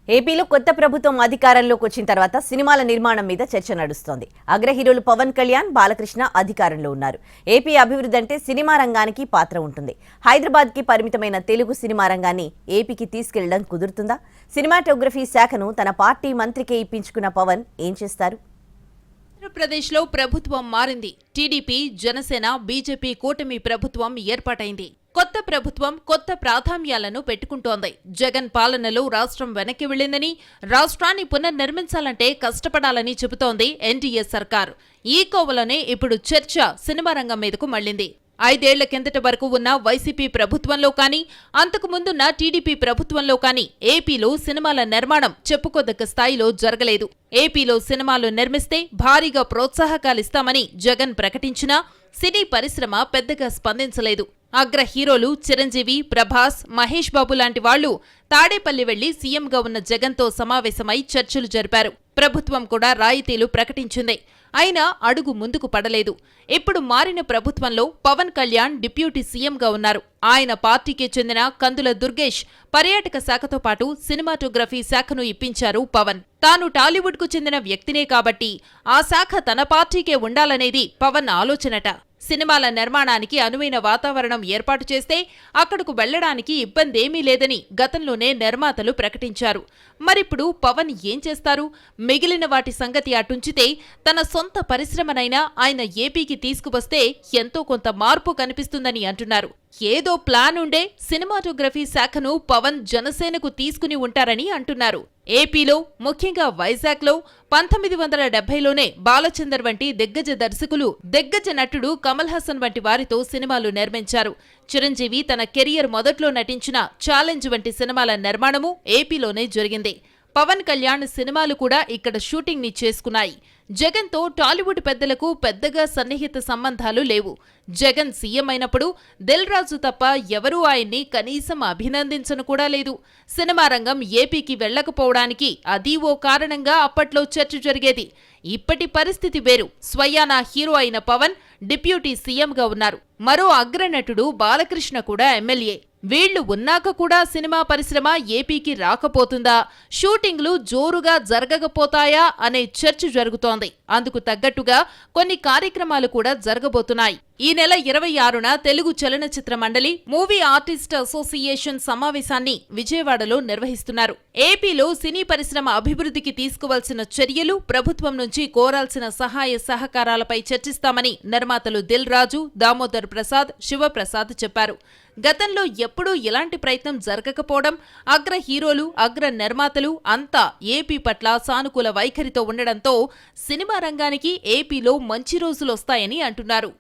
ఏపీలో కొత్త ప్రభుత్వం అధికారంలోకి వచ్చిన తర్వాత సినిమాల నిర్మాణం మీద చర్చ నడుస్తోంది. అగ్ర హీరోలు పవన్ కళ్యాణ్, బాలకృష్ణ అధికారంలో ఉన్నారు. ఏపీ అభివృద్ధి అంటే సినిమా రంగానికి పాత్ర ఉంటుంది. హైదరాబాద్కి పరిమితమైన తెలుగు సినిమా రంగాన్ని ఏపీకి తీసుకెళ్లడం కుదురుతుందా? సినిమాటోగ్రఫీ శాఖను తన పార్టీ మంత్రికే ఇప్పించుకున్న పవన్ ఏం చేస్తారు? ఆంధ్రప్రదేశ్లో ప్రభుత్వం మారింది. టీడీపీ, జనసేన, బీజేపీ కూటమి ప్రభుత్వం ఏర్పాటైంది. కొత్త ప్రభుత్వం కొత్త ప్రాధాన్యాలను పెట్టుకుంటోంది. జగన్ పాలనలో రాష్ట్రం వెనక్కి వెళ్లిందని, రాష్ట్రాన్ని పునర్నిర్మించాలంటే కష్టపడాలని చెబుతోంది ఎన్డీఏ సర్కార్. ఈ కోవలోనే ఇప్పుడు చర్చ సినిమా రంగం మీదకు మళ్లింది. 5 ఏళ్ల కిందట వరకు ఉన్న వైసీపీ ప్రభుత్వంలో కానీ, అంతకు ముందున్న టీడీపీ ప్రభుత్వంలో కానీ ఏపీలో సినిమాల నిర్మాణం చెప్పుకోదగ్గ స్థాయిలో జరగలేదు. ఏపీలో సినిమాలు నిర్మిస్తే భారీగా ప్రోత్సాహకాలిస్తామని జగన్ ప్రకటించినా సినీ పరిశ్రమ పెద్దగా స్పందించలేదు. అగ్ర హీరోలు చిరంజీవి, ప్రభాస్, మహేష్ బాబు లాంటి వాళ్లు తాడేపల్లి వెళ్లి సీఎంగా ఉన్న జగన్తో సమావేశమై చర్చలు జరిపారు. ప్రభుత్వం కూడా రాయితీలు ప్రకటించింది. అయినా అడుగు ముందుకు పడలేదు. ఇప్పుడు మారిన ప్రభుత్వంలో పవన్ కళ్యాణ్ డిప్యూటీ సీఎంగా ఉన్నారు. ఆయన పార్టీకి చెందిన కందుల దుర్గేష్ పర్యాటక శాఖతో పాటు సినిమాటోగ్రఫీ శాఖను ఇప్పించారు పవన్. తాను టాలీవుడ్కు చెందిన వ్యక్తినే కాబట్టి ఆ శాఖ తన పార్టీకే ఉండాలనేది పవన్ ఆలోచనట. సినిమాల నిర్మాణానికి అనువైన వాతావరణం ఏర్పాటు చేస్తే అక్కడకు వెళ్లడానికి ఇబ్బందేమీ లేదని గతంలోనే నిర్మాతలు ప్రకటించారు. మరిప్పుడు పవన్ ఏం చేస్తారు? మిగిలిన వాటి సంగతి అటుంచితే తన సొంత పరిశ్రమనైనా ఆయన ఏపీకి తీసుకువస్తే ఎంతో కొంత మార్పు కనిపిస్తుందని అంటున్నారు. ఏదో ప్లాన్ ఉండే సినిమాటోగ్రఫీ శాఖను పవన్ జనసేనకు తీసుకుని ఉంటారని అంటున్నారు. ఏపీలో, ముఖ్యంగా వైజాగ్లో 1970లోనే బాలచందర్ వంటి దిగ్గజ దర్శకులు, దిగ్గజ నటుడు కమల్ హాసన్ వంటి వారితో సినిమాలు నిర్మించారు. చిరంజీవి తన కెరియర్ మొదట్లో నటించిన ఛాలెంజ్ వంటి సినిమాల నిర్మాణము ఏపీలోనే జరిగింది. పవన్ కళ్యాణ్ సినిమాలు కూడా ఇక్కడ షూటింగ్ ని చేసుకున్నాయి. జగన్తో టాలీవుడ్ పెద్దలకు పెద్దగా సన్నిహిత సంబంధాలు లేవు. జగన్ సీఎం అయినప్పుడు దిల్ రాజు తప్ప ఎవరూ ఆయన్ని కనీసం అభినందించను కూడా లేదు. సినిమా రంగం ఏపీకి వెళ్లకపోవడానికి అది ఓ కారణంగా అప్పట్లో చర్చ జరిగేది. ఇప్పటి పరిస్థితి వేరు. స్వయానా హీరో అయిన పవన్ డిప్యూటీ సీఎంగా ఉన్నారు. మరో అగ్రనటుడు బాలకృష్ణ కూడా ఎమ్మెల్యే. వీళ్లు ఉన్నాక కూడా సినిమా పరిశ్రమ ఏపీకి రాకపోతుందా? షూటింగ్లు జోరుగా జరగకపోతాయా అనే చర్చ జరుగుతోంది. అందుకు తగ్గట్టుగా కొన్ని కార్యక్రమాలు కూడా జరగబోతున్నాయి. ఈ నెల 26న తెలుగు చలనచిత్ర మండలి, మూవీ ఆర్టిస్ట్ అసోసియేషన్ సమావేశాన్ని విజయవాడలో నిర్వహిస్తున్నారు. ఏపీలో సినీ పరిశ్రమ అభివృద్ధికి తీసుకోవాల్సిన చర్యలు, ప్రభుత్వం నుంచి కోరాల్సిన సహాయ సహకారాలపై చర్చిస్తామని నిర్మాతలు దిల్ రాజు, దామోదర్ ప్రసాద్, శివప్రసాద్ చెప్పారు. గతంలో ఎప్పుడూ ఇలాంటి ప్రయత్నం జరగకపోవడం, అగ్ర హీరోలు, అగ్ర నిర్మాతలు అంతా ఏపీ పట్ల సానుకూల వైఖరితో ఉండడంతో సినిమా రంగానికి ఏపీలో మంచి రోజులొస్తాయని అంటున్నారు.